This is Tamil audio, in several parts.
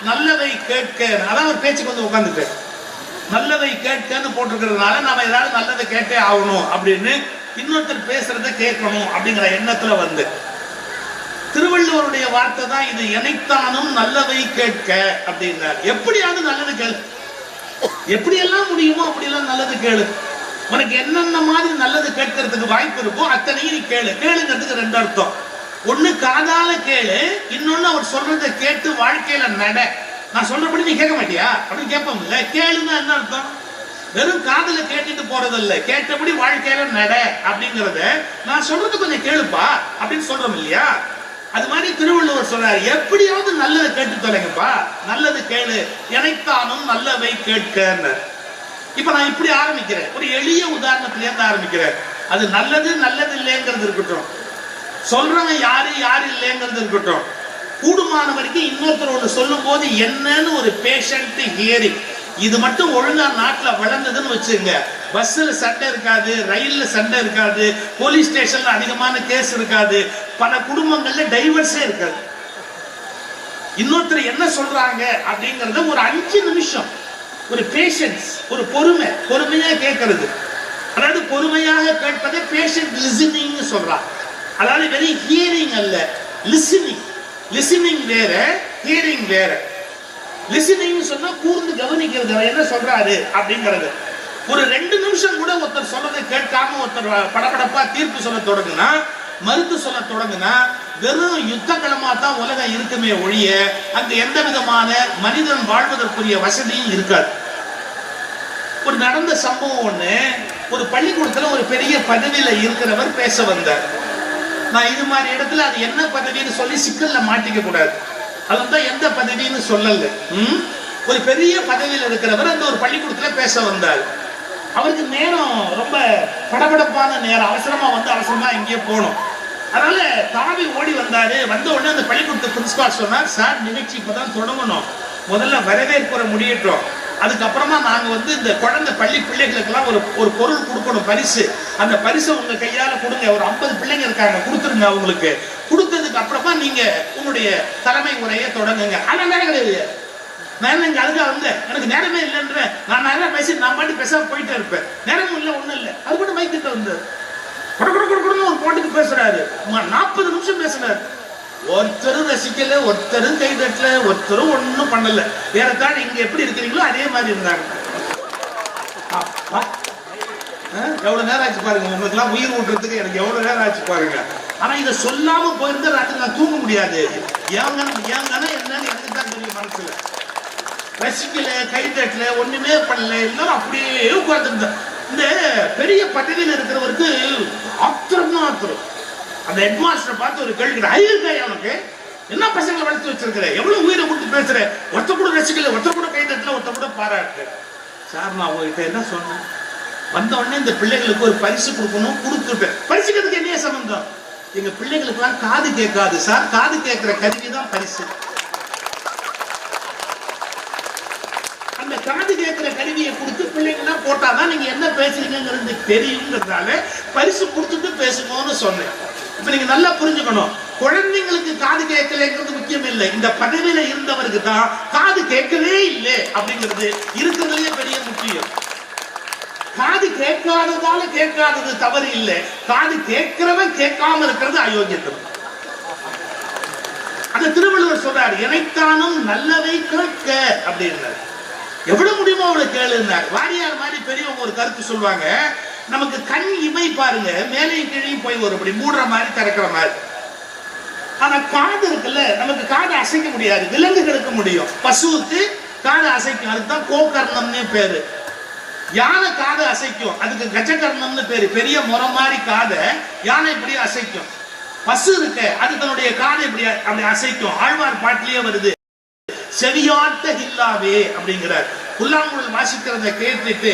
நல்லதை கேட்க, அதான் ஒரு பேச்சுக்கு வந்து உட்காந்துட்டு நல்லதை கேட்கன்னு போட்டிருக்கிறதுனால நம்ம ஏதாவது நல்லதை கேட்டே ஆகணும் அப்படின்னு இன்னொருத்தர் பேசுறத கேட்கணும் அப்படிங்கிற எண்ணத்துல வந்து திருவள்ளுவருடைய வார்த்தை தான் இது, எனைத்தானும் நல்லவை கேட்க அப்படின்னார். எப்படியாவது நல்லது கேளு, எப்படியெல்லாம் முடியுமோ அப்படியெல்லாம் நல்லது கேளு. உனக்கு என்னென்ன மாதிரி நல்லது கேட்கறதுக்கு வாய்ப்பு இருக்கோ அத்தனையும் நீ கேளு. கேளுங்கிறதுக்கு ரெண்டு அர்த்தம். ஒண்ணு காதால கேளு, இன்னொன்னு அவர் சொல்றதை கேட்டு வாழ்க்கையில நட. நான் சொல்றபடி நீ கேட்க மாட்டியா அப்படின்னு கேட்போம் இல்ல. கேளுன்னா என்ன அர்த்தம்? வெறும் காதல கேட்டுட்டு போறதில்ல, கேட்டபடி வாழ்க்கையில நட அப்படிங்கறத நான் சொல்றது கொஞ்சம் கேளுப்பா அப்படின்னு சொல்றோம் இல்லையா? அது மாதிரி திருவள்ளுவர் சொல்றாரு, எப்படியாவது நல்லதை கேட்டு தொலைங்கப்பா, நல்லது கேளு, எனைத்தானும் நல்லவை கேட்க. இப்ப நான் இப்படி ஆரம்பிக்கிறேன், ஒரு எளிய உதாரணத்தில இருந்து ஆரம்பிக்கிறேன். அது நல்லது நல்லது இல்லைங்கிறது இருக்கட்டும், சொல்றவன் யாரு யாரு இல்லைங்கிறது இருக்கட்டும், கூடுமான வரைக்கும் இன்னொருத்தர் ஒண்ணு சொல்லும் போது என்னன்னு ஒரு பேஷண்ட் ஹியரிங், இது மட்டும் ஒழுங்கா நாட்டுல வளர்ந்ததுன்னு வச்சுங்க, பஸ்ல சண்டை இருக்காது, ரயில்ல சண்டை இருக்காது, போலீஸ் ஸ்டேஷன்ல அதிகமான கேஸ் இருக்காது, பல குடும்பங்கள்ல டைவர்ஸே இருக்காது. இன்னொருத்தர் என்ன சொல்றாங்க அப்படிங்கறத ஒரு 5 நிமிஷம் ஒரு பேஷன்ஸ், ஒரு பொறுமையா கேட்கறது, அதாவது பொறுமையாக கேட்பதை பேஷண்ட் லிசனிங் சொல்றாங்க. அதாவது வெறும் ஹியரிங் அல்ல, லிசனிங். லிசனிங் வேற, ஹியரிங் வேற. லிசனிங் சொன்னா கூர்ந்து கவனிக்கிறது, என்ன சொல்றாரு அப்படிங்கிறது. ஒரு 2 நிமிஷம் கூட ஒருத்தர் சொல்றதை கேட்காம ஒருத்தர் படபடப்பா தீர்ப்பு சொல்ல தொடங்குனா, மறுத்து சொல்ல தொடங்குனா, வெறும் யுத்த களமா தான் உலகம் இருக்குமே ஒழிய அங்க எந்த விதமான மனிதன் வாழ்வதற்குரிய வசதியும் இருக்காது. ஒரு நடந்த சம்பவம் ஒண்ணு, ஒரு பள்ளிக்கூடத்துல ஒரு பெரிய பதவியில இருக்கிறவர் பேச வந்தார். நான் இது மாதிரி இடத்துல அது என்ன பதவின்னு சொல்லி சிக்கல்ல மாட்டிக்க கூடாது, அதுதான் எந்த பதவின்னு சொல்லல. ஒரு பெரிய பதவியில் இருக்கிறவர் அந்த ஒரு பள்ளிக்கூடத்துல பேச வந்தார். அவருக்கு நேரம் ரொம்ப படபடப்பான நேரம், அவசரமா வந்து அவசரமா எங்கேயோ போகணும். அதனால தாவி ஓடி வந்தாரு. வந்த உடனே அந்த பள்ளிக்கூடத்து பிரின்சிபால் சொன்னார், சார் நிகழ்ச்சி இப்பதான் தொடங்கணும், முதல்ல வரவேற்புரை முடியட்டும், அதுக்கப்புறமா நாங்க வந்து இந்த குழந்தை பள்ளி பிள்ளைகளுக்கெல்லாம் ஒரு பொருள் கொடுக்கணும், பரிசு. அந்த பரிசை உங்க கையால கொடுங்க, ஒரு 50 பிள்ளைங்க இருக்காங்க, கொடுத்துருங்க அவங்களுக்கு. கொடுத்ததுக்கு அப்புறமா நீங்க உங்களுடைய தலைமை உரையை தொடங்குங்க. ஆனா நேரம் கிடையாது, நான் இங்க அதுக்காக வந்தேன், எனக்கு நேரமே இல்லைன்ற, நான் நல்லா பேசி நான் பாட்டு பேசாம போயிட்டே இருப்பேன், நேரமும் இல்லை ஒண்ணும் இல்லை. அது கூட மைக்கிட்ட வந்து ஒரு போட்டுக்கு பேசுறாரு, 40 நிமிஷம் பேசுறாரு. ஒருத்தரும் ரசிக்கல, ஒருத்தரும் கை தட்டல, ஒருத்தரும் ஒன்னும் பண்ணல. ஏறத்தாழ இங்க எப்படி இருக்கிறீங்களோ அதே மாதிரி இருந்தாங்க. எவ்வளவு நேரம் ஆச்சு பாருங்க, உங்களுக்கு எல்லாம் உயிர் ஊட்டுறதுக்கு எனக்கு எவ்வளவு நேரம் ஆச்சு பாருங்க. ஆனா இதை சொல்லாம போயிருந்தா ராத்திரி நான் தூங்க முடியாது. ஏங்கன்னா என்னன்னு எனக்கு தான் தெரியும். மனசுல ரசிக்கல, கை தட்டல, ஒண்ணுமே பண்ணல, எல்லாரும் அப்படியே உட்கார்ந்து. இந்த பெரிய பதவியில் இருக்கிறவருக்கு ஆத்திரம் தான் ஆத்திரம். அந்த ஹெட் மாஸ்டர் பார்த்து ஒரு கேள்வி, ஐயா அவனுக்கு என்ன பசங்களை வளர்த்து வச்சிருக்கிற, எவ்வளவு உயிரை கொடுத்து பேசுற, ஒருத்த கூட ரசிக்கல, ஒருத்த கூட கை தட்டல, ஒருத்த கூட பாராட்டு. சார் நான் உங்ககிட்ட என்ன சொன்னேன், வந்த உடனே இந்த பிள்ளைகளுக்கு ஒரு பரிசு கொடுக்கணும், கொடுத்துருப்பேன். பரிசுக்கிறதுக்கு என்ன சம்பந்தம்? எங்க பிள்ளைகளுக்கு எல்லாம் காது கேட்காது சார், காது கேட்கிற கருவி தான் பரிசு. அந்த காது கேட்கிற கருவியை கொடுத்து பிள்ளைங்கெல்லாம் போட்டாதான் நீங்க என்ன பேசுறீங்கிறது தெரியுங்கிறதுனால பரிசு கொடுத்துட்டு பேசுங்கன்னு சொன்னேன். இப்ப நீங்க நல்லா புரிஞ்சுக்கணும், குழந்தைங்களுக்கு காது கேட்கலங்கிறது முக்கியம் இல்லை, இந்த பதவியில இருந்தவருக்கு தான் காது கேட்கவே இல்லை அப்படிங்கிறது இருக்கிறதுலயே பெரிய முக்கியம். காது கேட்காததால கேட்காதது தவறு இல்லை, காது கேட்கிறவன் கேட்காம இருக்கிறது அயோக்கியத்தனம். அந்த திருவள்ளுவர் சொல்றாரு, எனைத்தானும் நல்லவை கேட்க அப்படின்னாரு. எவ்வளவு முடியுமோ அவ்வளவு கேளுன்னார். வாரியார் மாதிரி பெரியவங்க ஒரு கருத்து சொல்லுவாங்க, நமக்கு கண் இமை பாருங்க மேலையும் கீழையும் போய் வரும், அப்படி மூடுற மாதிரி திறக்கிற மாதிரி. ஆனா காது இருக்குல்ல, நமக்கு காது அசைக்க முடியாது, விலங்குகளுக்கு முடியும். பசுவுக்கு காது அசைக்கும், அதுதான் கோகர்ணம்னு பேரு. யானை காது அசைக்கும், அதுக்கு கஜகர்ணம்னு பேரு. பெரிய முறை மாதிரி காதை யானை இப்படி அசைக்கும். பசு இருக்க, அது தன்னுடைய காதை இப்படி அப்படி அசைக்கும். ஆழ்வார் பாட்டிலேயே வருது, செவியாட்ட இல்லாவே அப்படிங்கிறார். புல்லாங்குழல் வாசிக்கிறத கேட்டுட்டு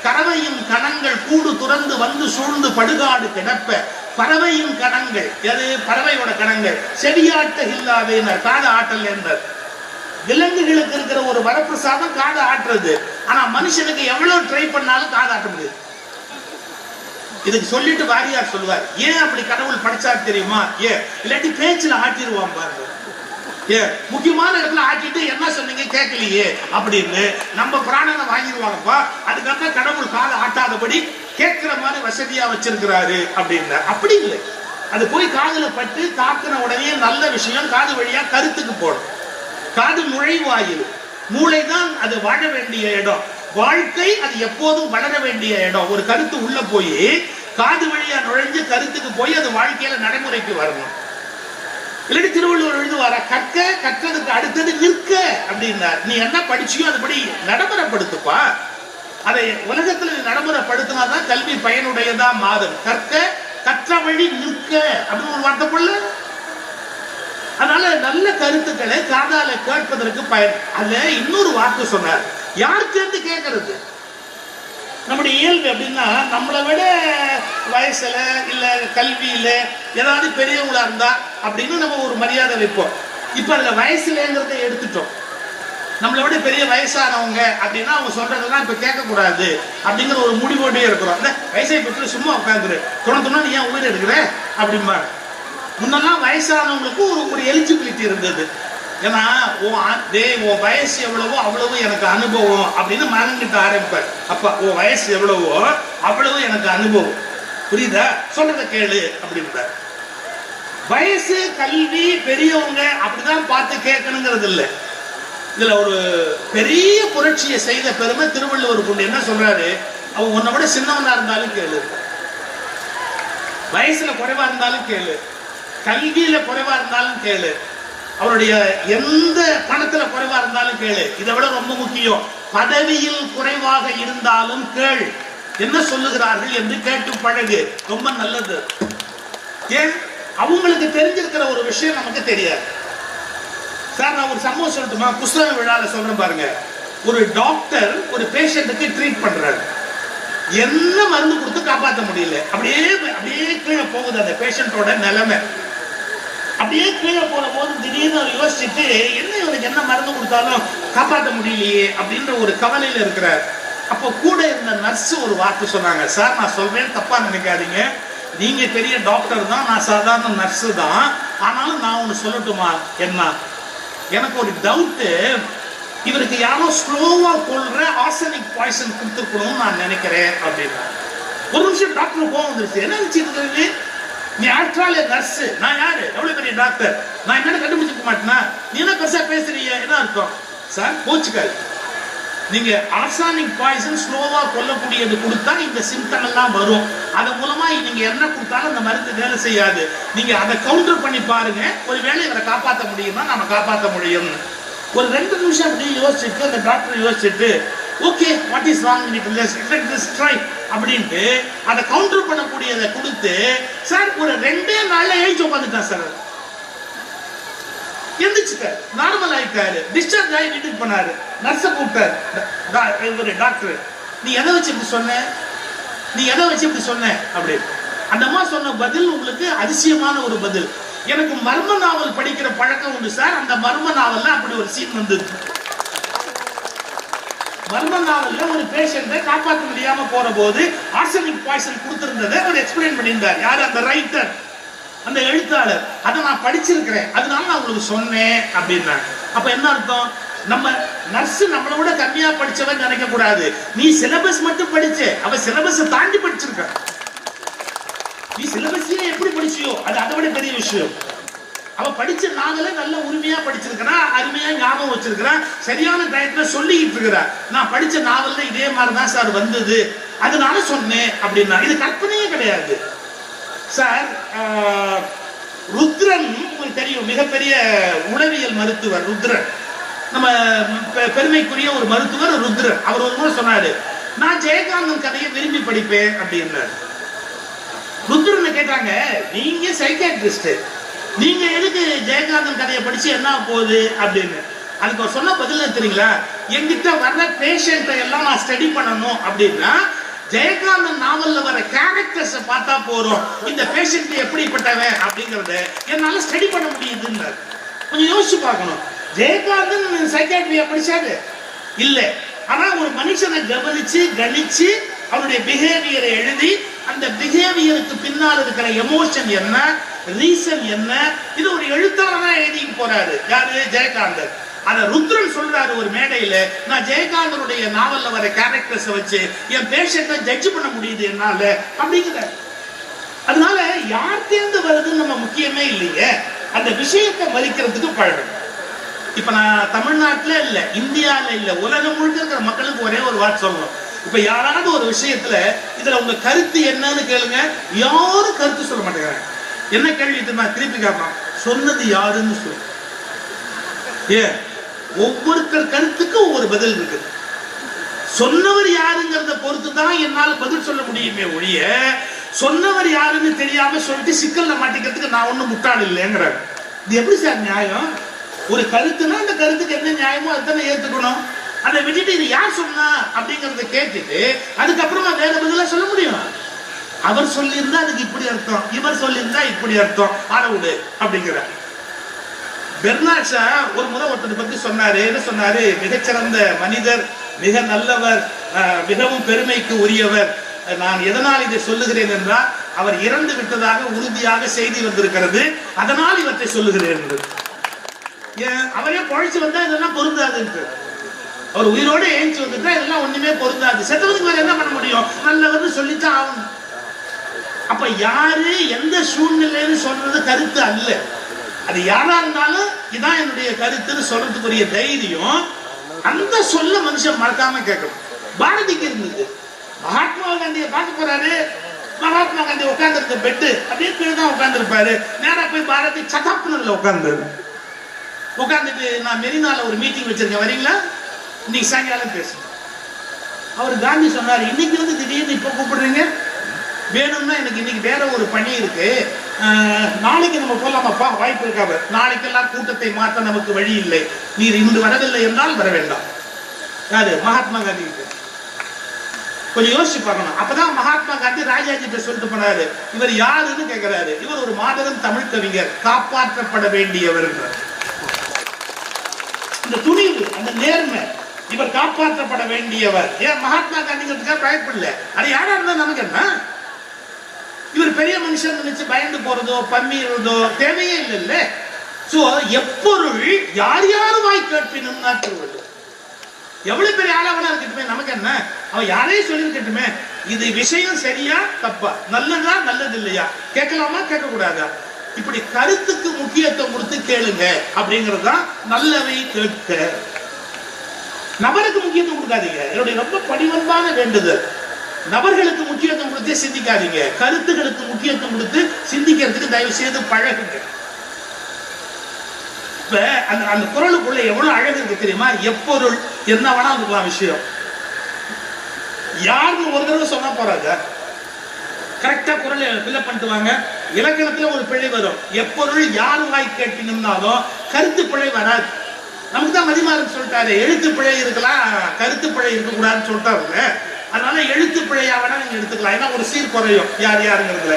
கறவையும் கணங்கள் கூடு துறந்து வந்து சூழ்ந்து படுகாடு கிடப்ப, பறவையும் கணங்கள், எது பறவையோட கணங்கள், செவியாட்ட இல்லாவே காதை ஆட்டல் என்றார். விலங்குகளுக்கு இருக்கிற ஒரு வரப்பிரசாதம் காதை ஆட்டுறது. ஆனா மனுஷனுக்கு எவ்வளவு ட்ரை பண்ணாலும் காதை ஆட்ட முடியாது. இதுக்கு சொல்லிட்டு வாரியார் சொல்லுவார், ஏன் அப்படி கடவுள் படைச்சார் தெரியுமா? ஏன் இல்லாட்டி பேச்சுல ஆட்டிடுவான் பாருங்க. முக்கியமான இடத்துல ஆட்டிட்டு என்ன சொன்ன கேட்கலையே அப்படின்னு நம்ம பிராணனை வாங்கிடுவாங்கப்பா. அதுக்காக கடவுள் காதை ஆட்டாதபடி கேட்கிற மாதிரி வசதியா வச்சிருக்கிறாரு அப்படின்னு. அப்படி இல்லை, அது போய் காதுல பட்டு தாக்குன உடனே நல்ல விஷயம் காது வழியா கருத்துக்கு போடும். காது நுழைவாயில், மூளைதான் அது வாழ வேண்டிய இடம், வாழ்க்கை அது எப்போதும் வளர வேண்டிய இடம். ஒரு கருத்து உள்ள போய் காது வழியா நுழைஞ்சு கருத்துக்கு போய் அது வாழ்க்கையில நடைமுறைக்கு வரணும். இல்லாட்டி திருவள்ளுவர் எழுதுவார, கற்க கற்றதுக்கு அடுத்தது நிற்க அப்படின்னார். நீ என்ன படிச்சியோ அதுபடி நடைமுறைப்படுத்துப்பா. அதை உலகத்துல நடைமுறைப்படுத்தினாதான் கல்வி பயனுடையதா மாறும். கற்க கற்ற வழி நிற்க அப்படின்னு ஒரு வார்த்தை போல. அதனால நல்ல கருத்துக்களை காதால கேட்பதற்கு பயன். அதுல இன்னொரு வார்த்தை சொன்னார், யாருக்கு கேட்கறது. நம்முடைய இயல்பு எப்படின்னா, நம்மளை விட வயசுல இல்ல கல்வியில ஏதாவது பெரியவங்களா இருந்தா அப்படின்னு நம்ம ஒரு மரியாதை வைப்போம். இப்ப அதுல வயசுலங்கிறத எடுத்துட்டோம். நம்மளை விட பெரிய வயசானவங்க அப்படின்னா அவங்க சொல்றதெல்லாம் இப்ப கேட்க கூடாது அப்படிங்கிற ஒரு முடிவோடே இருக்கிறோம். அந்த வயசை பற்றி சும்மா உட்காந்துரு, துணை நீ ஏன் உயிர் எடுக்கிற அப்படிம்பாங்க. முன்னெல்லாம் வயசானவங்களுக்கு ஒரு எலிஜிபிலிட்டி இருந்தது. ஏன்னா உன் வயசு எவ்வளவோ அவ்வளவு எனக்கு அனுபவம் அப்படின்னு மகன்கிட்ட ஆரம்பிப்பார். அப்பா உன் வயசு எவ்வளவோ அவ்வளவு எனக்கு அனுபவம், புரியுதா, சொல்றத கேளு அப்படின்றார். வயசு கல்வி பெரியவங்க அப்படிதான் பார்த்து கேட்கணுங்கிறது இல்லை. இதுல ஒரு பெரிய புரட்சியை செய்த பெருமை திருவள்ளுவர் கொண்டு. என்ன சொல்றாரு, அவன் உன்னை விட சின்னவனா இருந்தாலும் கேளு, வயசுல குறைவா இருந்தாலும் கேளு, கல்வியில குறைவா இருந்தாலும் கேளு, அவருடைய எந்த பணத்துல குறைவா இருந்தாலும் கேளு. இதை விட ரொம்ப முக்கியம், பதவியில் குறைவாக இருந்தாலும் கேள், என்ன சொல்லுகிறார்கள் என்று கேட்டு பழகு, ரொம்ப நல்லது. ஏன், அவங்களுக்கு தெரிஞ்சிருக்கிற ஒரு விஷயம் நமக்கு தெரியாது. சார் நான் ஒரு சம்பவம் சொல்லட்டுமா, புஸ்தக விழால சொல்றேன் பாருங்க. ஒரு டாக்டர் ஒரு பேஷண்ட்டுக்கு ட்ரீட் பண்றாரு, என்ன மருந்து கொடுத்து காப்பாற்ற முடியல, அப்படியே அப்படியே கீழே போகுது அந்த பேஷண்டோட நிலைமை. அப்படியே கீழே போன போது திடீர்னு யோசிச்சுட்டு, என்ன இவனுக்கு என்ன மருந்து கொடுத்தாலும் காப்பாற்ற முடியலையே அப்படின்ற ஒரு கவலையில இருக்கிறார். அப்போ கூட இருந்த நர்ஸ் ஒரு வார்த்தை சொன்னாங்க, சார் நான் சொல்றேன் தப்பா நினைக்காதீங்க, நீங்க பெரிய டாக்டர் தான், நான் சாதாரண நர்ஸ் தான், ஆனாலும் நான் ஒண்ணு சொல்லட்டுமா, என்ன எனக்கு ஒரு டவுட், இவருக்கு யாரோ ஸ்லோவா கொள்ற ஆர்சனிக் பாய்சன் கொடுத்துருக்கணும்னு நான் நினைக்கிறேன் அப்படின்னா. ஒரு நிமிஷம் டாக்டர் கோவம் வந்துருச்சு, என்ன நினைச்சிட்டு, நீ ஆக்சுவலா நர்ஸ், நான் யாரு, எவ்வளவு பெரிய டாக்டர், நான் என்ன கண்டுபிடிச்சிக்க மாட்டேனா, நீ என்ன பெருசா பேசுறீங்க, என்ன அர்த்தம் சார், போச்சுக்காது. நீங்க ஆர்சனிக் பாய்சன் ஸ்லோவா கொல்லக்கூடியது கொடுத்தா இந்த சிம்டம் எல்லாம் வரும், அதன் மூலமா நீங்க என்ன கொடுத்தாலும் அந்த மருந்து வேலை செய்யாது, நீங்க அதை கவுண்டர் பண்ணி பாருங்க, ஒரு வேளை இவரை காப்பாற்ற முடியுமா, நம்ம காப்பாற்ற முடியும். ஒரு 2 நிமிஷம் அப்படி யோசிச்சுட்டு அந்த டாக்டர் யோசிச்சுட்டு, okay what is wrong with this try அப்படின்ட்டு அதை கவுண்டர் பண்ணக்கூடியதை கொடுத்து, சார் ஒரு 2 நாள்ல எழுச்சி உட்காந்துட்டான் சார், எந்திரிச்சுட்டார், நார்மல் ஆயிட்டாரு, டிஸ்சார்ஜ் ஆகி வீட்டுக்கு போனாரு. நர்ஸை கூப்பிட்டாரு, டாக்டர் நீ எதை வச்சு இப்படி சொன்ன, நீ எதை வச்சு இப்படி சொன்ன அப்படி. அந்த அம்மா சொன்ன பதில் உங்களுக்கு அதிசயமான ஒரு பதில், எனக்கு மர்ம நாவல் படிக்கிற பழக்கம் உண்டு சார், அந்த மர்ம நாவல்ல அப்படி ஒரு சீன் வந்தது. மர்ம நாவல்ல ஒரு பேஷண்ட்டை காப்பாற்ற முடியாம போற போது ஆர்சனிக் பாய்சன் கொடுத்திருந்ததை அவர் எக்ஸ்பிளைன் பண்ணியிருந்தார். யாரு, அந்த ரைட்டர், அந்த எழுத்தாளர். அதை நான் படிச்சிருக்கிறேன், அதனால நான் உங்களுக்கு சொன்னேன் அப்படின்னா. அப்ப என்ன அர்த்தம், நம்ம நர்ஸ் நம்மளை விட கம்மியா படிச்சவன் நினைக்க கூடாது. நீ சிலபஸ் மட்டும் படிச்ச, அவ சிலபஸ் தாண்டி படிச்சிருக்க. நீ சிலபஸையே எப்படி படிச்சியோ அது அதை விட பெரிய விஷயம். அவ படிச்ச நாங்களே நல்ல உரிமையா படிச்சிருக்கிறா, அருமையா ஞாபகம் வச்சிருக்கிறா, சரியான டயத்துல சொல்லிக்கிட்டு இருக்கிறா. நான் படிச்ச நாவல்ல இதே மாதிரிதான் சார் வந்தது, அதனால சொன்னேன் அப்படின்னா. இது கற்பனையே கிடையாது சார். ருத்ரன் உங்களுக்கு தெரியும், மிகப்பெரிய உளவியல் மருத்துவர் ருத்ரன், நம்ம பெருமைக்குரிய ஒரு மருத்துவர் ருத்ரன். அவர் ஒரு முறை சொன்னாரு, நான் ஜெயகாந்தன் கதையை விரும்பி படிப்பேன் அப்படின்னாரு. ருத்ரனை கேட்டாங்க, நீங்க சைக்காட்ரிஸ்ட், நீங்க எதுக்கு ஜெயகாந்தன் கதையை படிச்சு என்ன போகுது அப்படின்னு. அதுக்கு அவர் சொன்ன பதில் தெரியுங்களா, என்கிட்ட வர்ற பேஷண்ட்டை எல்லாம் நான் ஸ்டடி பண்ணணும் அப்படின்னா ஜெயகாந்தன் நாவல்ல வர கேரக்டர்ஸ் பார்த்தா போறோம், இந்த பேஷண்ட் எப்படிப்பட்டவன் அப்படிங்கறத என்னால ஸ்டடி பண்ண முடியுதுன்னு. கொஞ்சம் யோசிச்சு பார்க்கணும். ஜெயகாந்தன் சைக்காட்ரியா படிச்சாரு இல்ல, ஆனா ஒரு மனுஷனை கவனிச்சு கணிச்சு அவருடைய பிஹேவியரை எழுதி அந்த பிஹேவியருக்கு பின்னால் இருக்கிற எமோஷன் என்ன, ரீசன் என்ன, இது ஒரு எழுத்தாளர் தான் எழுதிட்டு போறாரு. யாரு, ஜெயகாந்தன். அத ருத்ரன் சொல்றாரு ஒரு மேடையில, நான் ஜெயகாந்தனுடைய நாவல்ல வர கேரக்டர்ஸ் வச்சு என் பேஷண்ட்டை ஜட்ஜ் பண்ண முடியுது என்னால அப்படிங்கிற. அதனால யார் தேர்ந்து வருதுன்னு நம்ம முக்கியமே இல்லைங்க, அந்த விஷயத்தை மதிக்கிறதுக்கு பழகணும். இப்ப நான் தமிழ்நாட்டுல இல்ல, இந்தியால இல்ல, உலகம் முழுக்க இருக்கிற மக்களுக்கு ஒரே ஒரு வார்த்தை சொல்லணும். இப்ப யாராவது ஒரு விஷயத்துல இதுல உங்க கருத்து என்னன்னு கேளுங்க, யாரும் கருத்து சொல்ல மாட்டேங்கிறாங்க. என்ன கேள்வி தெரியுமா? திருப்பி கேட்பான், சொன்னது யாருன்னு சொல்லு. ஏன்? ஒவ்வொருத்தர் கருத்துக்கும் ஒவ்வொரு பதில் இருக்கு. சொன்னவர் யாருங்கிறத பொறுத்து தான் என்னால் பதில் சொல்ல முடியுமே ஒழிய, சொன்னவர் யாருன்னு தெரியாம சொல்லிட்டு சிக்கல்ல மாட்டிக்கிறதுக்கு நான் ஒண்ணும் முட்டாள் இல்லைங்கிறாங்க. இது எப்படி சார் நியாயம்? ஒரு கருத்துனா அந்த கருத்துக்கு என்ன நியாயமோ அதுதானே ஏத்துக்கணும். அதை விட்டுட்டு இது யார் சொன்னா அப்படிங்கறத கேட்டுட்டு அதுக்கப்புறமா வேற பதிலா சொல்ல முடியும்? அவர் சொல்லியிருந்தா அதுக்கு இப்படி அர்த்தம், இவர் சொல்லியிருந்தா இப்படி அர்த்தம், ஆடவுடு அப்படிங்கிற. பெர்னாட் ஷா ஒரு முறை ஒருத்தர் பத்தி சொன்னாரு. என்ன சொன்னாரு? மிகச்சிறந்த மனிதர், மிக நல்லவர், மிகவும் பெருமைக்கு உரியவர். நான் எதனால் இதை சொல்லுகிறேன் என்றால், அவர் இறந்து விட்டதாக உறுதியாக செய்தி வந்திருக்கிறது, அதனால் இவற்றை சொல்லுகிறேன் என்று. அவரே பழிச்சு வந்தா இதெல்லாம் பொருந்தாது. அவர் உயிரோடு ஏஞ்சி வந்துட்டா இதெல்லாம் ஒண்ணுமே பொருந்தாது. செத்தவனுக்கு வேற என்ன பண்ண முடியும்? நல்லவர்னு சொல்லித்தான் ஆகணும். அப்ப யாரு எந்த சூழ்நிலைன்னு சொல்றது கருத்து அல்ல. அது யாரா இருந்தாலும் இதான் என்னுடைய கருத்துன்னு சொல்றதுக்குரிய தைரியம் அந்த சொல்ல மனுஷன் மறக்காம கேட்கணும். பாரதிக்கு இருந்தது. மகாத்மா காந்தியை பார்க்க போறாரு. மகாத்மா காந்தி உட்கார்ந்து இருக்க பெட்டு அப்படியே கீழே தான் உட்கார்ந்து இருப்பாரு. நேரா போய் பாரதி சதாப்னர்ல உட்கார்ந்துட்டு, நான் மெரினால ஒரு மீட்டிங் வச்சிருக்கேன், வரீங்களா? இன்னைக்கு சாயங்காலம் பேசுங்க. அவர் காந்தி சொன்னார், இன்னைக்கு வந்து திடீர்னு இப்ப கூப்பிடுறீங்க, வேணும்னா எனக்கு இன்னைக்கு வேற ஒரு பணி இருக்கு, நாளைக்கு நம்ம போலாமாப்பா? வாய்ப்பு இருக்காது. நாளைக்கெல்லாம் கூட்டத்தை மாற்ற நமக்கு வழி இல்லை, நீர் இன்று வரவில்லை என்றால் வர வேண்டாம். யாரு? மகாத்மா காந்தி. கொஞ்சம் யோசிச்சு பார்க்கணும். அப்பதான் மகாத்மா காந்தி ராஜாஜி கிட்ட சொல்லிட்டு போனாரு, இவர் யாருன்னு கேட்கிறாரு. இவர் ஒரு மாபெரும் தமிழ் கவிஞர், காப்பாற்றப்பட வேண்டியவர். அந்த துணிவு, அந்த நேர்மை, இவர் காப்பாற்றப்பட வேண்டியவர். ஏன் மகாத்மா காந்திங்கிறதுக்காக பயப்படல. அது யாரா இருந்தா நமக்கு என்ன? இவர் பெரிய மனுஷன் நினைச்சு பயந்து போறதோ பம்மிறதோ தேவையே இல்லைல்ல. சோ எப்பொருள் யார் யார் வாய் கேட்பினும் திருவள்ளுவர். எவ்வளவு பெரிய ஆளாவனா இருக்கட்டுமே, நமக்கு என்ன? அவன் யாரையும் சொல்லிருக்கட்டுமே, இது விஷயம் சரியா தப்பா, நல்லதா நல்லது இல்லையா, கேட்கலாமா கேட்க கூடாதா, இப்படி கருத்துக்கு முக்கியத்துவம் கொடுத்து கேளுங்க. அப்படிங்கறதுதான் நல்லவை கேட்க. நபருக்கு முக்கியத்துவம் கொடுக்காதீங்க. என்னுடைய ரொம்ப பணிவன்பான வேண்டுதல். நபர்களுக்கு முக்கியத்துவம் கொடுத்தே சிந்திக்காதீங்க, கருத்துகளுக்கு முக்கியத்துவம் கொடுத்து சிந்திக்கிறதுக்கு தயவு செய்து பழகுங்க. இப்ப அந்த குரலுக்குள்ள எவ்வளவு அழகு இருக்கு தெரியுமா? எப்பொருள் என்ன வேணா இருக்கலாம் விஷயம். யாருன்னு ஒரு தடவை சொன்னா போறாங்க, கரெக்டா குரலை ஃபில்அப் பண்ணிட்டு வாங்க. இலக்கணத்துல ஒரு பிழை வரும். எப்பொருள் யார் வாய் கேட்டினாலும் கருத்து பிழை வராது. நமக்கு தான் மதிமாறன் சொல்லிட்டாரு, எழுத்து பிழை இருக்கலாம், கருத்து பிழை இருக்கக்கூடாதுன்னு சொல்லிட்டாருல்ல. அதனால எழுத்து பிழையா வேணா நீங்க எடுத்துக்கலாம். ஏன்னா ஒரு சீர் குறையும் யார் யாருங்கிறதுல.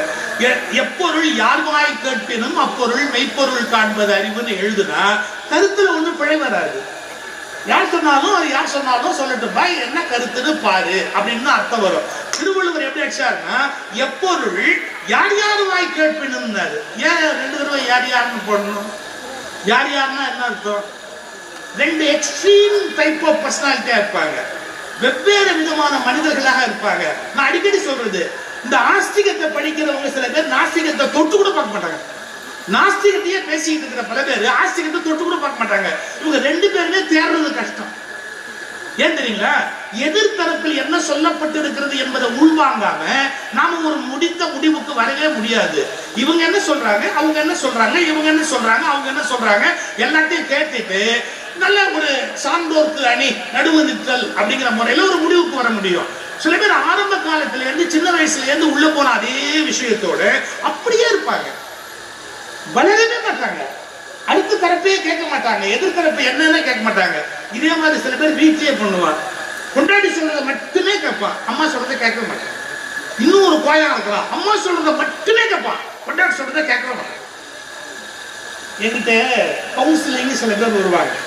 எப்பொருள் யார் வாய் கேட்பினும் அப்பொருள் மெய்ப்பொருள் காண்பது அறிவுன்னு எழுதுனா கருத்துல ஒண்ணும் பிழை வராது. யார் சொன்னாலும் அது யார் சொன்னாலும் சொல்லட்டும் பாய், என்ன கருத்துன்னு பாரு அப்படின்னு அர்த்தம் வரும். திருவள்ளுவர் எப்படி அடிச்சாருன்னா, எப்பொருள் யார் யார் வாய் கேட்பினும். ஏன் ரெண்டு தடவை யார் யாருன்னு போடணும்? யார் யாருன்னா என்ன அர்த்தம்? ரெண்டு எக்ஸ்ட்ரீம் டைப் ஆஃப் பர்சனாலிட்டியா இருப்பாங்க, வெவ்வேறு விதமான மனிதர்களாக இருப்பாங்க. நான் அடிக்கடி சொல்றது, இந்த ஆஸ்திகத்தை படிக்கிறவங்க சில பேர் நாஸ்திகத்தை தொட்டு கூட பார்க்க மாட்டாங்க. நாஸ்திகத்தையே பேசிட்டு இருக்கிற பல பேர் ஆஸ்திகத்தை தொட்டு கூட பார்க்க மாட்டாங்க. இவங்க ரெண்டு பேருமே தேர்றது கஷ்டம். ஏன் தெரியுங்களா? எதிர்த்தரப்பில் என்ன சொல்லப்பட்டு இருக்கிறது என்பதை உள்வாங்காம நாம ஒரு முடித்த முடிவுக்கு வரவே முடியாது. இவங்க என்ன சொல்றாங்க, அவங்க என்ன சொல்றாங்க, இவங்க என்ன சொல்றாங்க, அவங்க என்ன சொல்றாங்க, எல்லாத்தையும் கேட்டுட்டு நல்ல ஒரு சான்றோர்க்கு அணி நடுவு நிற்றல் அப்படிங்கிற முறையில ஒரு முடிவுக்கு வர முடியும். சில பேர் ஆரம்ப காலத்துல இருந்து சின்ன வயசுல இருந்து உள்ள போன அதே விஷயத்தோட அப்படியே இருப்பாங்க, வளரவே மாட்டாங்க, அடுத்த தரப்பையே கேட்க மாட்டாங்க, எதிர்த்தரப்பு என்னன்னு கேட்க மாட்டாங்க. இதே மாதிரி சில பேர் வீட்லயே பண்ணுவான், கொண்டாடி சொல்றதை மட்டுமே கேட்பான், அம்மா சொல்றதை கேட்க மாட்டான். இன்னும் ஒரு கோயா இருக்கலாம், அம்மா சொல்றதை மட்டுமே கேட்பான், கொண்டாடி சொல்றதை கேட்க மாட்டான். என்கிட்ட கவுன்சிலிங் சில பேர் வருவாங்க.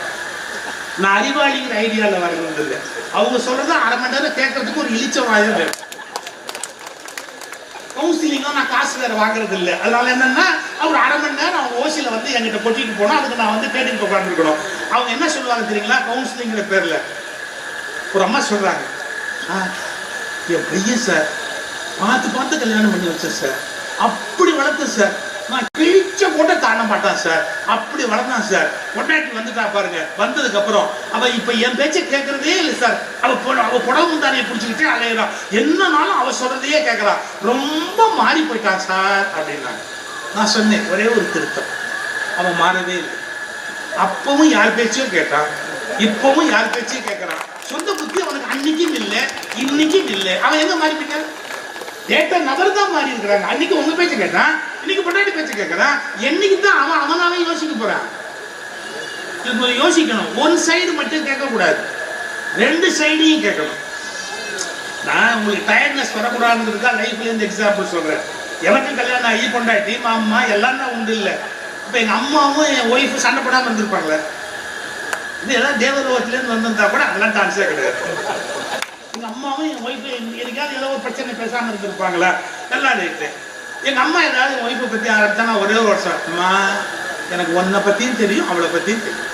நான் அறிவாளிங்கிற ஐடியால வரது இல்லை, அவங்க சொல்றத அரை மணி நேரம் கேட்கறதுக்கு ஒரு இழிச்ச வாயம் வேணும். கவுன்சிலிங்கும் நான் காசு வேற வாங்குறது இல்லை. அதனால என்னன்னா அவர் அரை மணி நேரம் அவங்க ஓசியில வந்து என்கிட்ட கொட்டிட்டு போனா அதுக்கு நான் வந்து கேட்டுக்கிட்டு உட்காந்துருக்கணும். அவங்க என்ன சொல்லுவாங்க தெரியுங்களா? கவுன்சிலிங்கிற பேர்ல ஒரு அம்மா சொல்றாங்க, என் பையன் சார் பார்த்து பார்த்து கல்யாணம் பண்ணி வச்சேன் சார், அப்படி வளர்த்தேன் சார், நான் கிழிச்ச போட்ட தாண்ட மாட்டான் சார், அப்படி வளர்ந்தான் சார். பொண்டாட்டி வந்துட்டா பாருங்க, வந்ததுக்கு அப்புறம் அவ இப்ப என் பேச்ச கேட்கறதே இல்லை சார், அவ புடவும் தானியை பிடிச்சிக்கிட்டே அலையிறான், என்னன்னாலும் அவ சொல்றதையே கேட்கறான், ரொம்ப மாறி போயிட்டான் சார் அப்படின்னாங்க. நான் சொன்னேன் ஒரே ஒரு திருத்தம், அவன் மாறவே இல்லை. அப்பவும் யார் பேச்சையும் கேட்டான், இப்பவும் யார் பேச்சையும் கேட்கறான். சொந்த புத்தி அவனுக்கு அன்னைக்கும் இல்லை இன்னைக்கும் இல்லை. அவன் எங்க மாறி போயிட்டான்? கேட்ட நபர் தான் மாறி இருக்கிறாங்க. அன்னைக்கு உங்க பேச்சு கேட்டான், இன்னைக்கு பொண்டாட்டி பேச்சு கேட்கறான். என்னைக்கு தான் அவனாவே யோசிக்க போறான். யோசிக்கணும். ஒன் சைடு மட்டும் கேட்க கூடாது, ரெண்டு சைடையும் கேட்கணும். நான் உங்களுக்கு டயர்ட்னஸ் வரக்கூடாதுன்றதுக்கா லைஃப்ல இருந்து எக்ஸாம்பிள் சொல்றேன். எனக்கு கல்யாணம் ஆகி பொண்டாட்டி மாமா எல்லாம் தான் உண்டு இல்லை. இப்ப எங்க அம்மாவும் என் ஒய்ஃபும் சண்டை போடாம இருந்திருப்பாங்களே, இது ஏதாவது தேவலோகத்திலேருந்து வந்திருந்தா கூட அதெல்லாம் டான்ஸே கிடையாது. எங்க அம்மாவும் என் ஒய்ஃபு எனக்காவது ஏதோ ஒரு பிரச்சனை பேசாம இருந்திருப்பாங்களா, எல்லாம் இருக்கு. எங்க அம்மா ஏதாவது என் ஒய்ஃபை பத்தி ஆரம்பிச்சா நான் ஒரே ஒரு வருஷம், அம்மா எனக்கு உன்னை பத்தியும் தெரியும் அவளை பத்தியும் தெரியும்,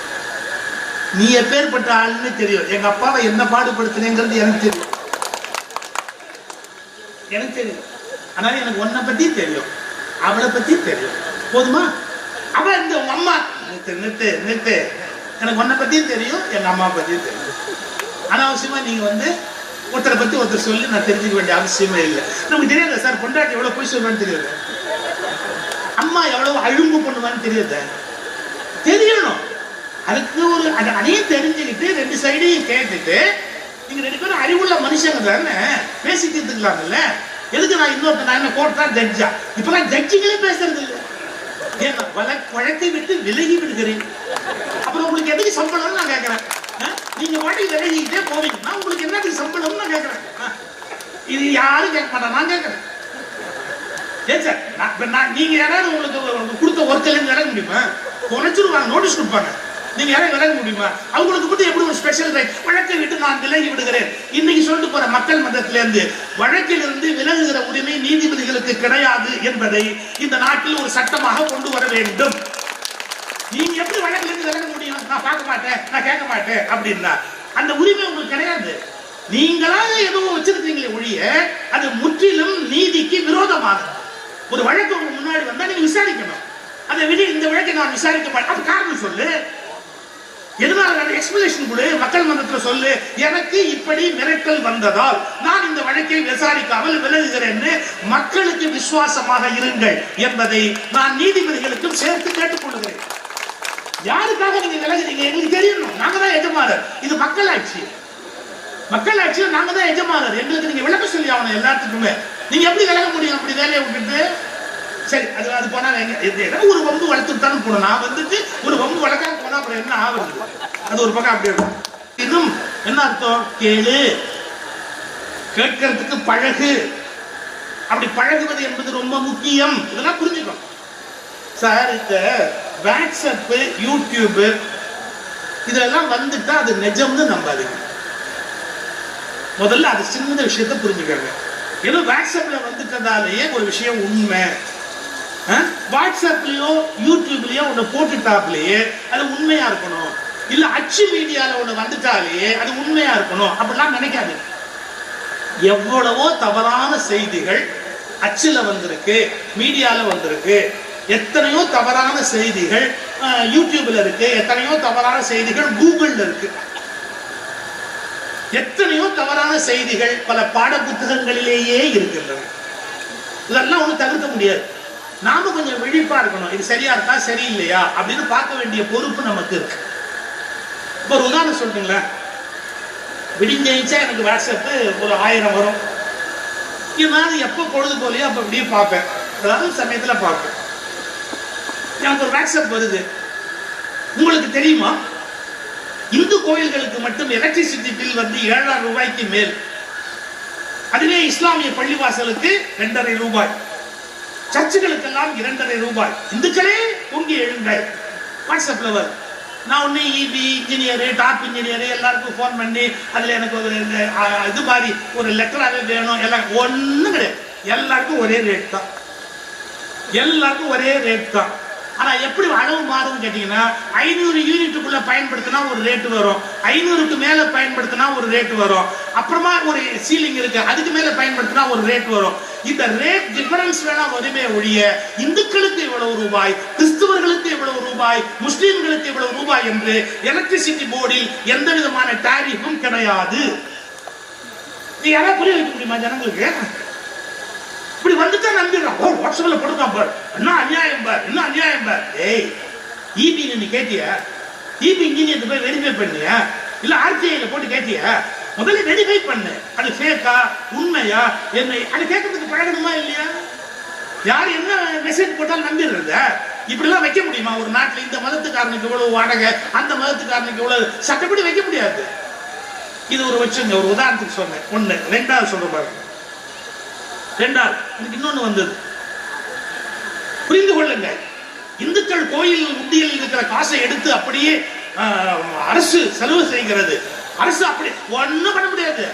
நீ எப்பேற்பட்ட ஆளுன்னு தெரியும், எங்க அப்பாவை என்ன பாடுபடுத்தினேங்கிறது எனக்கு தெரியும், எனக்கு தெரியும். அதனால எனக்கு உன்னை பத்தியும் தெரியும் அவளை பத்தியும் தெரியும், போதுமா? அவ இந்த உங்க அம்மா நிறுத்து நிறுத்து நிறுத்து, எனக்கு உன்னை பத்தியும் தெரியும் எங்க அம்மா பத்தியும் தெரியும். அனாவசியமா நீங்க வந்து ஒருத்தரை பத்தி ஒருத்தர் சொல்லி நான் தெரிஞ்சுக்க வேண்டிய அவசியமே இல்லை. நமக்கு தெரியாத சார், பொண்டாட்டி எவ்வளவு போய் சொல்லுவான்னு தெரியாது, அம்மா எவ்வளவு அழும்பு பண்ணுவான்னு தெரியாது, தெரியணும். அதுக்கு ஒரு அதையும் தெரிஞ்சுக்கிட்டு ரெண்டு சைடையும் கேட்டுட்டு நீங்க ரெண்டு பேரும் அறிவுள்ள மனுஷங்க தானே பேசிட்டு இருந்துக்கலாம்ல. எதுக்கு நான் இன்னொருத்த என்ன கோர்ட்டா ஜட்ஜா? இப்பெல்லாம் ஜட்ஜிகளே பேசுறது இல்லை. ஏன்னா வழக்கை விட்டு விலகி விடுகிறேன். அப்புறம் உங்களுக்கு எதுக்கு சம்பளம்னு நான் கேட்கிறேன். நீங்க வாட்டி விலகிட்டே போவீங்கன்னா உங்களுக்கு என்னத்துக்கு சம்பளம்னு நான் கேட்கிறேன். இது யாரும் கேட்க மாட்டேன், நான் கேட்கிறேன். ஏன் சார் நீங்க யாராவது உங்களுக்கு கொடுத்த ஒர்க்கில் இருந்து விலக முடியுமா? குறைச்சிருவாங்க, நோட்டீஸ் கொடுப்பாங்க. நீங்க யாரையும் விலக முடியுமா? அவங்களுக்கு மட்டும் எப்படி ஒரு ஸ்பெஷல் ரைட்? வழக்கை விட்டு நான் விலகி விடுகிறேன். இன்னைக்கு சொல்லிட்டு போற மக்கள் மன்றத்திலிருந்து வழக்கிலிருந்து விலகுகிற உரிமை நீதிபதிகளுக்கு கிடையாது என்பதை இந்த நாட்டில் ஒரு சட்டமாக கொண்டு வர வேண்டும். நீங்க எப்படி வழக்கிலிருந்து விலக முடியும்? நான் பார்க்க மாட்டேன், நான் கேட்க மாட்டேன் அப்படின்னா அந்த உரிமை உங்களுக்கு கிடையாது. நீங்களாக எதுவும் வச்சிருக்கீங்களே ஒழிய அது முற்றிலும் நீதிக்கு விரோதமாக. ஒரு வழக்கு உங்க முன்னாடி வந்தா நீங்க விசாரிக்கணும். அதை விட இந்த வழக்கை நான் விசாரிக்க மாட்டேன், அது காரணம் சொல்லு, எதனால எக்ஸ்பிளேஷன் கொடு, மக்கள் மன்றத்தில் சொல்லு. எனக்கு இப்படி மிரட்டல் வந்ததால் நான் இந்த வழக்கை விசாரிக்காமல் விலகுகிறேன்னு மக்களுக்கு விசுவாசமாக இருங்கள் என்பதை நான் நீதிபதிகளுக்கும் சேர்த்து கேட்டுக்கொள்கிறேன். யாருக்காக நீங்க விலகுறீங்க எங்களுக்கு தெரியணும். நாங்க தான் எஜமானர். இது மக்களாட்சி. மக்களாட்சியில் நாங்க தான் எஜமானர். எங்களுக்கு நீங்க விளக்க சொல்லி ஆகணும் எல்லாத்துக்குமே. நீங்க எப்படி விலக முடியும் அப்படி வேலையை விட்டுட்டு? சரி, அது போனா ஒரு வம்பு வளர்த்துட்டாலும் போனோம். நான் வந்துட்டு ஒரு வம்பு வளர்க்காம போனா அப்புறம் என்ன ஆகுது? அது ஒரு பக்கம் அப்படி இருக்கும். இன்னும் என்ன அர்த்தம்? கேளு, கேட்கறதுக்கு பழகு. அப்படி பழகுவது என்பது ரொம்ப முக்கியம். இதெல்லாம் புரிஞ்சுக்கணும் சார். இந்த வாட்ஸ்அப், யூடியூப் இதெல்லாம் வந்துட்டா அது நிஜம்னு நம்பாதீங்க. முதல்ல அது சின்ன விஷயத்தை புரிஞ்சுக்கங்க. ஏதோ வாட்ஸ்அப்ல வந்துட்டதாலேயே ஒரு விஷயம் உண்மை. வாட்ஸ்அப்லயோ யூடியூப்லயோ ஒண்ணு போட்டுட்டாப்லயே அது உண்மையா இருக்கணும், இல்ல அச்சு மீடியால ஒண்ணு வந்துட்டாலே அது உண்மையா இருக்கணும் அப்படிலாம் நினைக்காது. எவ்வளவோ தவறான செய்திகள் அச்சுல வந்திருக்கு, மீடியால வந்திருக்கு. எத்தனையோ தவறான செய்திகள் யூடியூப்ல இருக்கு, எத்தனையோ தவறான செய்திகள் கூகுள்ல இருக்கு, எத்தனையோ தவறான செய்திகள் பல பாட புத்தகங்களிலேயே இருக்கின்றன. இதெல்லாம் ஒண்ணு தவிர்க்க முடியாது. நாம கொஞ்சம் விழிப்பா இருக்கணும். இது சரியா இருக்கா சரியில்லையா அப்படின்னு பார்க்க வேண்டிய பொறுப்பு நமக்கு இருக்கு. இப்போ ஒரு உதாரணம் சொல்றீங்களேன். விடிஞ்சா எனக்கு வாட்ஸ்அப் ஒரு 1000 வரும். நான் எப்போ பொழுது போலையோ அப்ப அப்படியே பார்ப்பேன், அதாவது சமயத்துல பார்ப்பேன். எனக்கு ஒரு வாட்ஸ்அப் வருது. உங்களுக்கு தெரியுமா, இந்து கோயில்களுக்கு மட்டும் எலக்ட்ரிசிட்டி பில் வந்து 7000 ரூபாய்க்கு மேல். அதுவே இஸ்லாமிய பள்ளிவாசலுக்கு 2.5 ரூபாய், சர்ச்சுகளுக்கெல்லாம் 2.5 ரூபாய். இந்துக்களே பொங்கி எழுங்கள். வாட்ஸ்அப்ல வரும். நான் ஒன்னு இபி இன்ஜினியரு, டாப் இன்ஜினியரு எல்லாருக்கும் ஃபோன் பண்ணி அதுல எனக்கு ஒரு இது மாதிரி ஒரு லெட்டராகவே வேணும். எல்லாம் ஒன்றும் கிடையாது, எல்லாருக்கும் ஒரே ரேட் தான். எல்லாருக்கும் ஒரே ரேட் தான். ஆனா எப்படி அளவு மாறும்னு கேட்டீங்கன்னா 500 யூனிட்டுக்குள்ள பயன்படுத்தினா ஒரு ரேட் வரும், 500க்கு மேல பயன்படுத்தினா ஒரு ரேட் வரும், அப்புறமா ஒரு சீலிங் இருக்கு அதுக்கு மேல பயன்படுத்தினா ஒரு ரேட் வரும். இந்த ரேட் டிஃபரன்ஸ் வேணா வருமே ஒழிய இந்துக்களுக்கு இவ்வளவு ரூபாய், கிறிஸ்துவர்களுக்கு இவ்வளவு ரூபாய், முஸ்லிம்களுக்கு இவ்வளவு ரூபாய் என்று எலக்ட்ரிசிட்டி போர்டில் எந்த விதமான டாரிஃபும் கிடையாது. நீ யாராவது புரிய வைக்க முடியுமா ஜனங்களுக்கு? இப்படி வந்துட்டா நம்பிடுறான். ஓ வாட்ஸ்அப்ல போட்டுக்கான் பார், என்ன அநியாயம் பார், என்ன அநியாயம் பார். ஏய் இபி நீ கேட்டியா? இபி இன்ஜினியர் போய் வெரிஃபை பண்ணியா? இல்ல ஆர்டிஐல போட்டு கேட்டியா? முதல்ல வெரிஃபை பண்ணு, அது ஃபேக்கா உண்மையா என்ன அது கேட்கறதுக்கு பழகணுமா இல்லையா? யார் என்ன மெசேஜ் போட்டாலும் நம்பிடுறத? இப்படி எல்லாம் வைக்க முடியுமா ஒரு நாட்டில்? இந்த மதத்துக்காரனுக்கு இவ்வளவு வாடகை, அந்த மதத்துக்காரனுக்கு இவ்வளவு, சட்டப்படி வைக்க முடியாது. இது ஒரு வச்சுங்க, ஒரு உதாரணத்துக்கு சொன்னேன். ஒண்ணு. ரெண்டாவது சொல்ற பாருங்க. ரெண்டாவது எனக்கு இன்னொன்னு வந்தது, புரிந்து கொள்ளுங்க. இந்துக்கள் கோயில் உண்டியல் இருக்கிற காசை எடுத்து அப்படியே அரசு செலவு செய்கிறது. அரசு அப்படி ஒண்ணும் பண்ண முடியாது.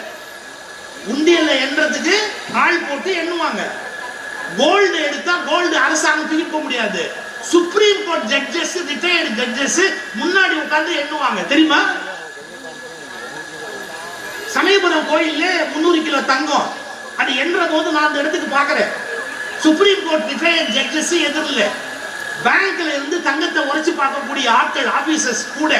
உண்டியல்ல எண்றதுக்கு ஆள் போட்டு எண்ணுவாங்க. கோல்டு எடுத்தா கோல்டு அரசாங்கம் தூக்கி போக முடியாது. Supreme court judges, retired judges முன்னாடி உட்கார்ந்து எண்ணுவாங்க, தெரியுமா? சமயபுரம் கோயில்ல 300 கிலோ தங்கம், அது என்ற போது நான் அந்த இடத்துக்கு பாக்குறேன். சுப்ரீம் கோர்ட் ரிட்டையர்ட் ஜட்ஜஸ் எதிரில் பேங்க்ல இருந்து தங்கத்தை உரைச்சு பார்க்கக்கூடிய ஆட்கள், ஆபீசர்ஸ் கூட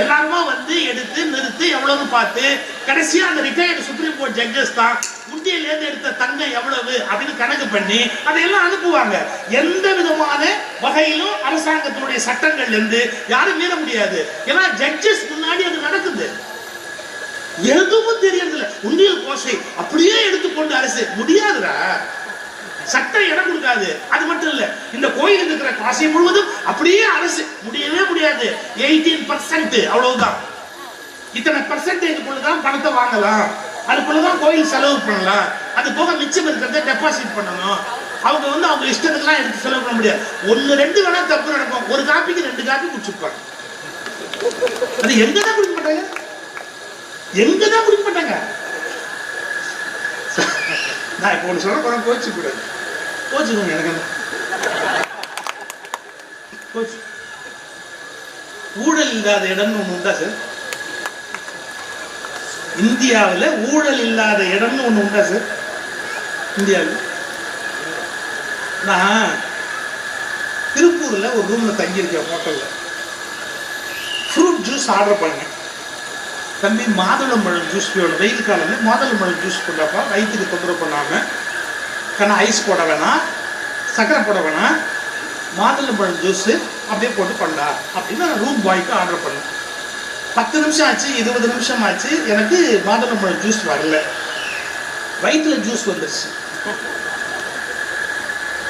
எல்லாருமா வந்து எடுத்து நிறுத்தி எவ்வளவு பார்த்து கடைசியா அந்த ரிட்டையர்டு சுப்ரீம் கோர்ட் ஜட்ஜஸ் தான் உண்டியில இருந்து எடுத்த தங்கம் எவ்வளவு அப்படின்னு கணக்கு பண்ணி அதையெல்லாம் அனுப்புவாங்க. எந்த விதமான வகையிலும் அரசாங்கத்தினுடைய சட்டங்கள்ல இருந்து யாரும் மீற முடியாது. ஏன்னா ஜட்ஜஸ் முன்னாடி அது நடக்குது. எதுவும் தெரியறதில்ல. உண்டியல் கோஷை அப்படியே எடுத்துக்கொண்டு அரசு முடியாதுடா, சட்டம் இடம் கொடுக்காது. அது மட்டும் இல்ல, இந்த கோயில் இருக்கிற காசை முழுவதும் அப்படியே அரசு முடியவே முடியாது. 18% அவ்வளவுதான். இத்தனை பர்சன்டேஜ்க்குள்ளதான் பணத்தை வாங்கலாம், அதுக்குள்ளதான் கோயில் செலவு பண்ணலாம். அது போக மிச்சம் இருக்கிறத டெபாசிட் பண்ணணும். அவங்க வந்து அவங்க இஷ்டத்துக்குலாம் எடுத்து செலவு பண்ண முடியாது. 1-2 வேணா தப்பு நடக்கும். ஒரு காப்பிக்கு 2 காப்பி குடிச்சிருப்பாங்க. அது எங்கதான் குடிக்க மாட்டாங்க, எங்கதான் குடிக்க மாட்டாங்க. நான் இப்ப ஒண்ணு சொல்ல போறேன், கோச்சு கூடாது, கோச்சுக்கோங்க. எனக்கு ஊழல் இல்லாத இடம்னு ஒண்ணு உண்டா சார்? இந்தியாவில் ஊழல் இல்லாத இடம்னு ஒண்ணு உண்டா சார்? இந்தியாவில் நான் திருப்பூர்ல ஒரு ரூம்ல தங்கியிருக்கேன், ஹோட்டல்ல. ஃப்ரூட் ஜூஸ் ஆர்டர் பண்ணேன். தம்பி மாதுளம்பழம் ஜூஸ் வேணும், வெயில் காலம் மாதுளம்பழம் ஜூஸ் கொண்டாப்பா, வயிற்றுக்கு தொந்தரவு பண்ணாம. கண்ணா ஐஸ் போட வேணாம், சக்கரை போட வேணாம், மாதுளம்பழம் ஜூஸ் அப்படியே போட்டு பண்ணா அப்படின்னு நான் ரூம் பாய்க்கு ஆர்டர் பண்ணேன். 10 நிமிஷம் ஆச்சு, 20 நிமிஷம் ஆச்சு, எனக்கு மாதுளம்பழம் ஜூஸ் வரல. வயிற்றுல ஜூஸ் வந்துருச்சு.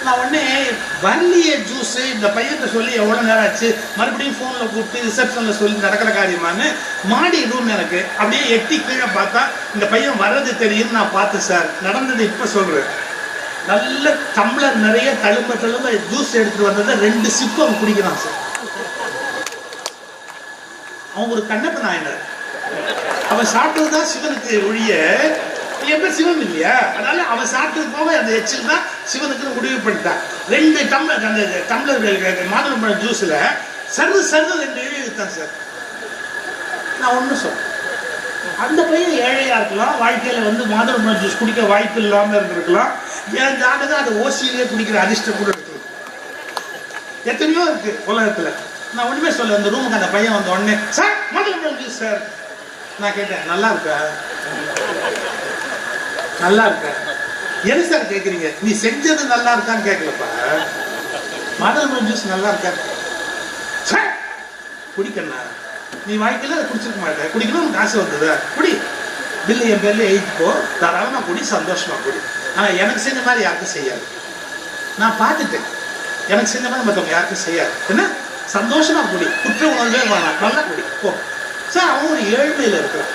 நான் உடனே வரலிய ஜூஸ் இந்த பையன் சொல்லி எவ்வளவு நேரம் ஆச்சு, மறுபடியும் போன்ல கூப்பிட்டு ரிசப்ஷன்ல சொல்லி நடக்கிற காரியமானு மாடி ரூம் எனக்கு அப்படியே எட்டி கீழே பார்த்தா இந்த பையன் வர்றது தெரியும். நான் பார்த்தேன் சார், நடந்தது இப்ப சொல்றேன். நல்ல டம்ளர் நிறைய தழும்ப ஜூஸ் எடுத்துட்டு வந்ததை 2 சிப்பு அவன் குடிக்கிறான் சார். அவன் ஒரு கண்ணப்ப நாயனர். அவன் சாப்பிட்டதுதான் சிவனுக்கு ஒழிய எப்ப சிவன் இல்லையா, அதனால அவன் சாப்பிட்டது போக அந்த எச்சில் தான் சிவனுக்கு முடிவு பண்ணிட்டான். 2 டம்ளர் அந்த டம்ளர் மாதுளம்பழம் ஜூஸ்ல சர்வு 2 இழுத்தான் சார். நான் ஒண்ணு சொல்றேன், அந்த பையன் ஏழையா இருக்கலாம், வாழ்க்கையில வந்து மாதுளம்பழம் ஜூஸ் குடிக்க வாய்ப்பு இல்லாம இருந்திருக்கலாம். என் ஜாதகம் அது ஓசியிலேயே குடிக்கிற அதிர்ஷ்டம் கூட இருக்கு. எத்தனையோ இருக்கு உலகத்துல. நான் ஒண்ணுமே சொல்ல, அந்த ரூமுக்கு அந்த பையன் வந்த உடனே சார் மாதுளம்பழம் ஜூஸ் சார். நான் கேட்டேன், நல்லா இருக்கா? நல்லா இருக்கா? எது சார் கேக்குறீங்க? நீ செஞ்சது நல்லா இருக்கான்னு கேட்கலப்பா, மாதுளம்பழம் ஜூஸ் நல்லா இருக்கா சார்? குடிக்கண்ணா, நீ வாழ்க்கையில அதை குடிச்சிருக்க மாட்டேன், குடிக்கணும் காசு வந்தது, குடி, பில்லு என் பேர்ல எழுதிப்போ, தாராளமா குடி, சந்தோஷமா குடி. ஆனா எனக்கு செஞ்ச மாதிரி யாருக்கும் செய்யாது. நான் பார்த்துட்டேன், எனக்கு செஞ்ச மாதிரி மற்றவங்க யாருக்கும் செய்யாது. என்ன சந்தோஷமா குடி, குற்ற உணர்வே வேணாம், நல்லா குடி போ சார். அவன் ஒரு ஏழ்மையில இருக்கிறான்,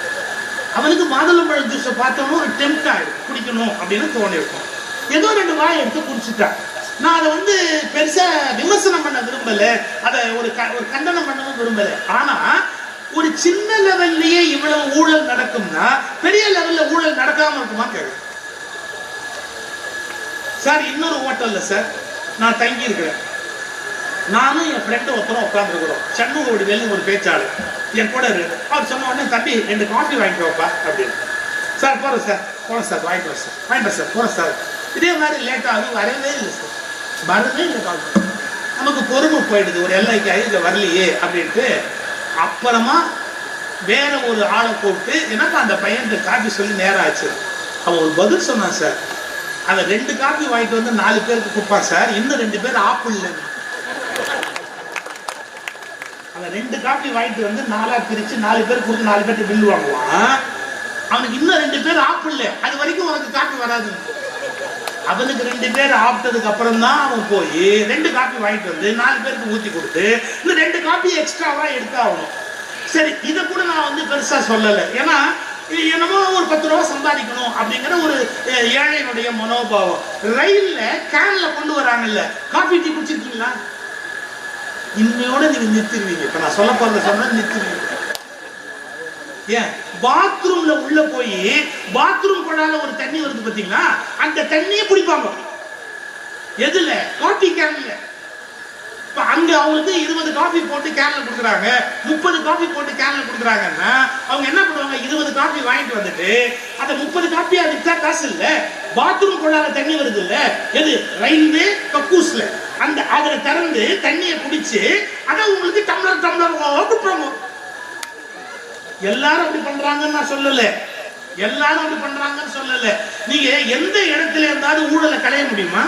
அவனுக்கு மாதுளம்பழம் ஜூஸை பார்த்தோம்னா ஒரு டெம்ட் ஆயிடும், குடிக்கணும் அப்படின்னு தோணி இருக்கும். ஏதோ 2 வாய் எடுத்து குடிச்சுட்டான். நான் அதை வந்து பெருசா விமர்சனம் பண்ண விரும்பல, அதை ஒரு கண்டனம் பண்ணவும் விரும்பல. ஆனா ஒரு சின்ன லெவல்லயே இவ்வளவு ஊழல் நடக்கும்னா பெரிய லெவல்ல ஊழல் நடக்காம இருக்குமா கேட்க சார். இன்னொரு ஹோட்டல்ல சார் நான் தங்கி இருக்கிறேன். நானும் என் ஃப்ரெண்டு ஒருத்தரும் உட்காந்துருக்கிறோம். சண்முக வெளியே ஒரு பேச்சாளர் என் கூட இருக்கு. அவர் சொன்ன உடனே, தம்பி 2 காஃபி வாங்கிட்டு வைப்பா அப்படின்னு. சார் போறேன் சார், போறேன் சார், வாங்கிட்டு சார், போறேன் சார். இதே மாதிரி லேட் ஆகும், வரவே இல்லை சார், வரவே இல்லை. காஃபி நமக்கு பொறுமை போயிடுது, ஒரு எல்லைக்கு இதை வரலையே அப்படின்ட்டு. அப்புறமா வேற ஒரு ஆளை கூப்பிட்டு, எனக்கு அந்த பையன் காஃபி சொல்லி நேரம் ஆச்சு. அவன் ஒரு பதில் சொன்னான் சார், அந்த 2 காஃபி வாங்கிட்டு வந்து 4 பேருக்கு கொடுப்பான் சார், இன்னும் 2 பேர் ஆப்பிள் இல்லைன்னு. அந்த 2 காஃபி வாங்கிட்டு வந்து 4ஆ பிரிச்சு 4 பேர் கொடுத்து 4 பேர்ட்டு பில் வாங்குவான். அவனுக்கு இன்னும் 2 பேர் ஆப்பிள் இல்லை, அது வரைக்கும் உனக்கு காஃபி வராது. அவனுக்கு 2 பேர் ஆப்பிட்டதுக்கு அப்புறம் தான் அவன் போய் 2 காஃபி வாங்கிட்டு வந்து 4 பேருக்கு ஊத்தி கொடுத்து இந்த 2 காஃபி எக்ஸ்ட்ராவா எடுத்தாகணும். சரி, இதை கூட நான் வந்து பெருசா சொல்லலை. ஏன்னா என்னமோ ஒரு 10 ரூபா சம்பாதிக்கணும் அப்படிங்கிற ஒரு ஏழையினுடைய மனோபாவம். ரயில்ல கேன்ல கொண்டு வராங்கல்ல, காஃபி டீ குடிச்சிருக்கீங்களா? இன்னையோட நீங்க நிறுத்திடுவீங்க. இப்ப நான் சொல்ல போறத சொன்னா நிறுத்திடுவீங்க. ஏன் பாத்ரூம்ல உள்ள போய் பாத்ரூம் கொண்டால ஒரு தண்ணி வருது பாத்தீங்களா, அந்த தண்ணியை குடிப்பாங்க. எதுல? காஃபி கேன்ல. இப்ப அங்க அவங்களுக்கு 20 காஃபி போட்டு கேன்ல கொடுக்குறாங்க, 30 காஃபி போட்டு கேன்ல கொடுக்குறாங்கன்னா அவங்க என்ன பண்ணுவாங்க, 20 காஃபி வாங்கிட்டு வந்துட்டு அந்த 30 காஃபி அதுக்கு காசு இல்ல, பாத்ரூம் கொள்ளாத தண்ணி வருது இல்ல, எது? ரயில்வே கக்கூஸ்ல. அந்த அதுல திறந்து தண்ணியை குடிச்சு அதை உங்களுக்கு டம்ளர் கொடுப்பாங்க. எல்லாரும் அப்படி பண்றாங்கன்னு நான் சொல்லல, எல்லாரும் அப்படி பண்றாங்கன்னு சொல்லல. நீங்க எந்த இடத்துல இருந்தாலும் ஊழலை களைய முடியுமா?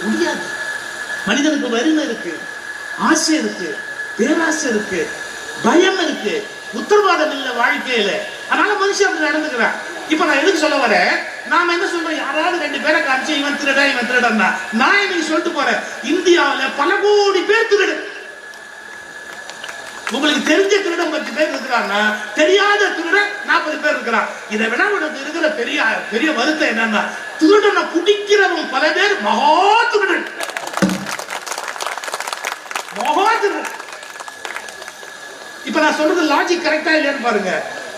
முடியாது. மனிதனுக்கு வறுமை இருக்கு, ஆசை இருக்கு, பேராசை இருக்கு, பயம் இருக்கு, உத்தரவாதம் இல்லை வாழ்க்கையில. அதனால மனுஷன் அப்படி நடந்துக்கிறான். இப்ப நான் எதுக்கு சொல்ல வரேன், நாம என்ன சொல்றோம், யாராவது 2 பேரை காமிச்சு இவன் திருடா இவன் திருடா. நான் இன்னைக்கு சொல்லிட்டு போறேன், இந்தியாவில் பல கோடி பேர் திருடு. உங்களுக்கு தெரிஞ்ச திருடன் 10 பேர் இருக்கிறாங்கன்னா, தெரியாத திருடன் 40 பேர் இருக்கிறான். இதை விட உனக்கு இருக்கிற பெரிய பெரிய வருத்தம் என்னன்னா, திருடனை குடிக்கிறவன் பல பேர் மகா திருடன். இப்ப நான் சொல்றது லாஜிக் கரெக்டா இல்லையான்னு பாருங்க.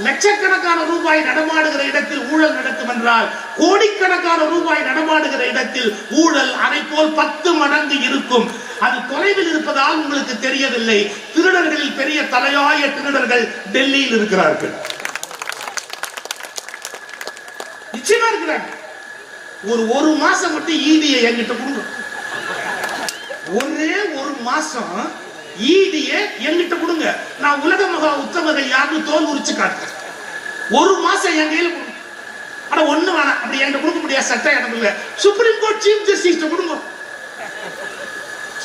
லட்சக்கணக்கான ரூபாய் நடமாடுகிற இடத்தில் ஊழல் நடக்கும் என்றால், கோடிக்கணக்கான ரூபாய் நடமாடுகிற இடத்தில் ஊழல் அதை போல் 10 மடங்கு இருக்கும். அது தொலைவில் இருப்பதால் உங்களுக்கு தெரியவில்லை. திருடர்களில் பெரிய தலையாய திருடர்கள் டெல்லியில் இருக்கிறார்கள், நிச்சயமா இருக்கிறாங்க. ஒரு மாசம் மட்டும் ஈடியை என்கிட்ட கொடுங்க, ஒரே ஒரு மாசம் ஈடியை என்கிட்ட கொடுங்க, நான் உலக மகா உத்தமர்கள் யாருன்னு தோல் உரிச்சு காட்டுறேன். ஒரு மாசம் என் கையில கொடுங்க. ஆனா ஒண்ணு வேணாம், அப்படி என்கிட்ட கொடுக்க முடியாது, சட்டம் எனக்கு இல்ல. சுப்ரீம் கோர்ட் சீஃப் ஜஸ்டிஸ் கொடுங்க.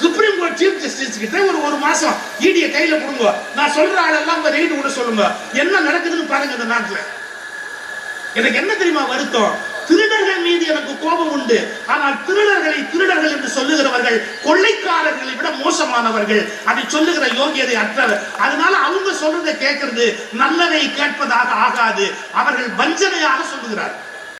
சுப்ரீம் கோர்ட் சீஃப் ஜஸ்டிஸ் கிட்ட ஒரு மாசம் ஈடியை கையில கொடுங்க. நான் சொல்ற ஆளெல்லாம் ரெய்டு கூட சொல்லுங்க, என்ன நடக்குதுன்னு பாருங்க இந்த நாட்டுல. எனக்கு என்ன தெரியுமா வருத்தம், திருடர்கள் மீது எனக்கு கோபம் உண்டு. ஆனால் திருடர்களை திருடர்கள் என்று சொல்லுகிறவர்கள் கொள்ளைக்காரர்களை விட மோசமானவர்கள். அதை சொல்லுகிற யோகியதை அற்றவர். அதனால அவங்க சொல்றதை கேட்கறது நல்லதை கேட்பதாக ஆகாது. அவர்கள் வஞ்சனையாக சொல்லுகிறார்.